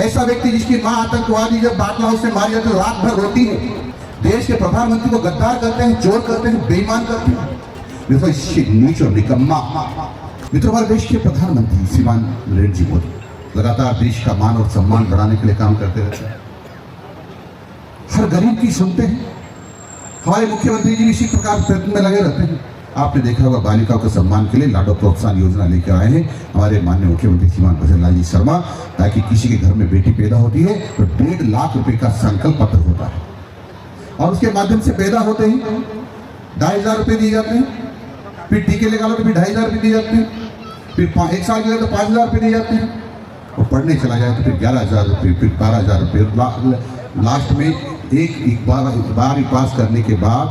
ऐसा व्यक्ति जिसकी मां आतंकवादी जब बाटला हाउस में मारी जाती है रात भर रोती है। देश के प्रधानमंत्री को गद्दार करते हैं, चोर करते हैं, बेईमान करते हैं। नीच और निकम्मा। मित्रों, हमारे देश के प्रधानमंत्री श्रीमान नरेंद्र जी मोदी लगातार देश का मान और सम्मान बढ़ाने के लिए काम करते रहते हैं। हर गरीब की सुनते हैं। हमारे मुख्यमंत्री जी भी इसी प्रकार प्रयत्न में लगे रहते हैं। आपने देखा होगा बालिकाओं के सम्मान के लिए लाडो प्रोत्साहन योजना लेकर आए हैं हमारे माननीय मुख्यमंत्री श्रीमान भजन लाल जी शर्मा, ताकि किसी के घर में बेटी पैदा होती है तो 1.5 लाख रुपए का संकल्प पत्र होता है और उसके माध्यम से पैदा होते ही 2,500 रुपए दिए जाते हैं। फिर टीके लगा लो तो फिर 2,500 रुपए दिए जाते हैं। फिर 1 साल के लिए तो 5,000 रुपए दिए जाते हैं और पढ़ने चला जाए तो फिर 11,000 रुपये, फिर 12,000 रुपये। लास्ट में एक बार पास करने के बाद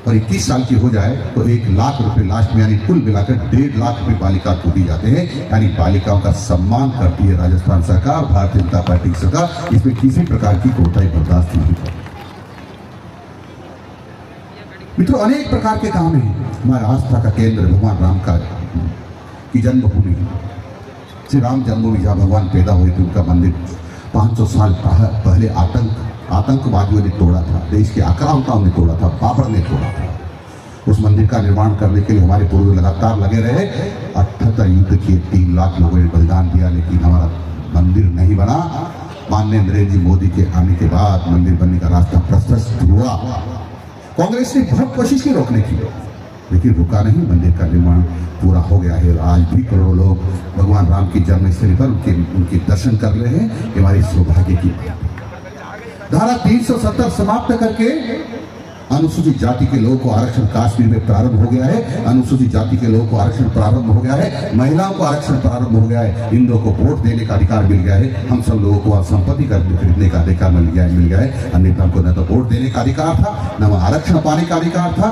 और 21 साल की हो जाए तो 1 लाख रुपए लास्ट में, यानी कुल मिलाकर 1.5 लाख रुपए बालिका को दिए जाते हैं। यानी बालिकाओं का सम्मान करती है राजस्थान सरकार, भारतीय जनता पार्टी की सरकार। इसमें किसी प्रकार की कोताही बर्दाश्त नहीं करती। मित्रों, अनेक प्रकार के काम हैं। हमारा आस्था का केंद्र भगवान राम की जन्मभूमि, श्री राम जन्मभूमि, जहाँ भगवान पैदा हुए थे, उनका मंदिर 500 साल पहले आतंकवादियों ने तोड़ा था, देश के आक्रामकों ने तोड़ा था, बाबर ने तोड़ा था। उस मंदिर का निर्माण करने के लिए हमारे पूर्वज लगातार लगे रहे। 78 युद्ध किए, 3 लाख लोगों ने बलिदान दिया, लेकिन हमारा मंदिर नहीं बना। माननीय नरेंद्र जी मोदी के आने के बाद मंदिर बनने का रास्ता प्रशस्त हुआ। कांग्रेस ने बहुत कोशिश की रोकने की, लेकिन रुका नहीं। मंदिर का निर्माण पूरा हो गया है। आज भी करोड़ों लोग भगवान राम की जन्मस्थली पर उनके दर्शन कर रहे हैं। ये हमारी सौभाग्य की धारा 370 समाप्त करके अनुसूचित जाति के लोगों को आरक्षण काश्मीर में प्रारंभ हो गया है। अनुसूचित जाति के लोगों को आरक्षण प्रारंभ हो गया है। महिलाओं को आरक्षण प्रारंभ हो गया है। इन लोगों को वोट देने का अधिकार मिल गया है। हम सब लोगों को संपत्ति खरीदने का अधिकार मिल गया है। अन्यथा हमको न तो वोट देने का अधिकार था, न आरक्षण पाने का अधिकार था,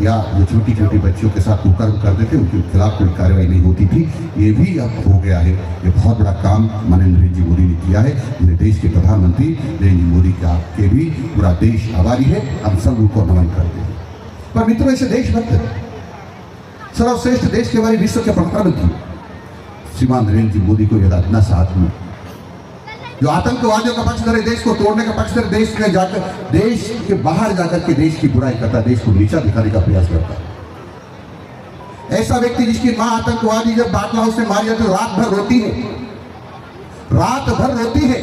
या जो छोटी छोटी बच्चियों के साथ कुकर्म करते थे उनके खिलाफ कोई कार्रवाई नहीं होती थी। ये भी अब हो गया है। ये बहुत बड़ा काम माननीय नरेंद्र जी मोदी ने किया है। मेरे देश के प्रधानमंत्री नरेंद्र जी मोदी के भी पूरा देश आभारी है। हम सब उनको नमन करते हैं। पर मित्रों, ऐसे देशभक्त सर्वश्रेष्ठ देश के हमारे विश्व के प्रधानमंत्री श्रीमान नरेंद्र जी मोदी को यह रखना साथ में, जो आतंकवादियों का पक्ष करे, देश को तोड़ने का पक्ष करे, देश में जाकर, देश के बाहर जाकर के देश की बुराई करता है, देश को नीचा दिखाने का प्रयास करता है। ऐसा व्यक्ति जिसकी मां आतंकवादी जब बाटला हाउस में मारी जाती है तो रात भर रोती है, रात भर रोती है,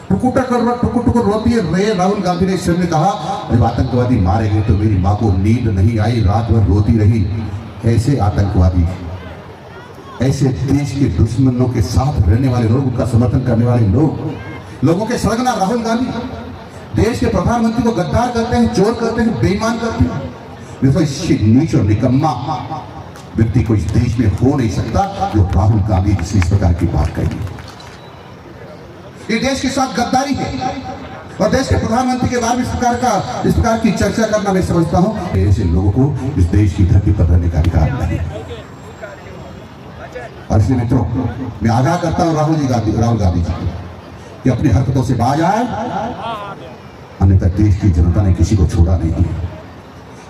टुकुर रोती है। राहुल गांधी ने इस समय कहा, जब आतंकवादी मारे गए तो मेरी मां को नींद नहीं आई, रात भर रोती रही। ऐसे आतंकवादी, ऐसे देश के दुश्मनों के साथ रहने वाले लोग, उनका समर्थन करने वाले लोगों के सरगना राहुल गांधी देश के प्रधानमंत्री को गद्दार करते हैं, चोर करते हैं, बेईमान करते हैं। नीच और निकम्मा व्यक्ति को इस देश में हो नहीं सकता जो राहुल गांधी जिस इस प्रकार की बात कही। ये देश के साथ गद्दारी है और देश के प्रधानमंत्री के बारे में इस प्रकार की चर्चा करना मैं समझता हूं ऐसे लोगों को इस देश की धरती पर रहने का अधिकार नहीं। और इसलिए मित्रों, मैं आगाह करता हूं राहुल गांधी जी को कि अपनी हरकतों से बाज आए, अन्यथा देश की जनता ने किसी को छोड़ा नहीं है।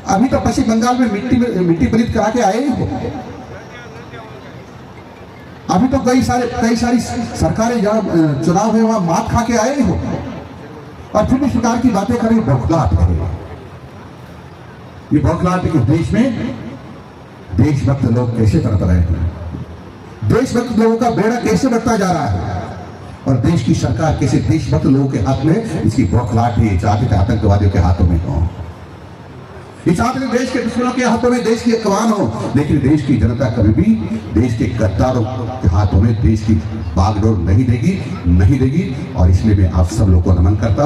अभी तो पश्चिम बंगाल में मिट्टी बलिद करा के आए हो। अभी तो कई सारी सरकारें जहां चुनाव हुए वहां मात खा के आए हो और फिर भी सरकार की बातें करें। बौखलाहट है, ये बौखलाहट है कि देश में देशभक्त लोग कैसे तड़प रहे हैं, देशभक्त लोगों का बेड़ा कैसे बढ़ता जा रहा है और देश की सरकार कैसे देशभक्त लोगों के हाथ में इसकी बौखलाहट है। चाहते थे आतंकवादियों के हाथों में हो, ये चाहते थे देश के दुश्मनों के हाथों में देश की कमान हो, लेकिन देश की जनता कभी भी देश के गद्दारों के हाथों में देश की बागडोर नहीं देगी। और इसलिए मैं आप सब लोगों को नमन करता हूं।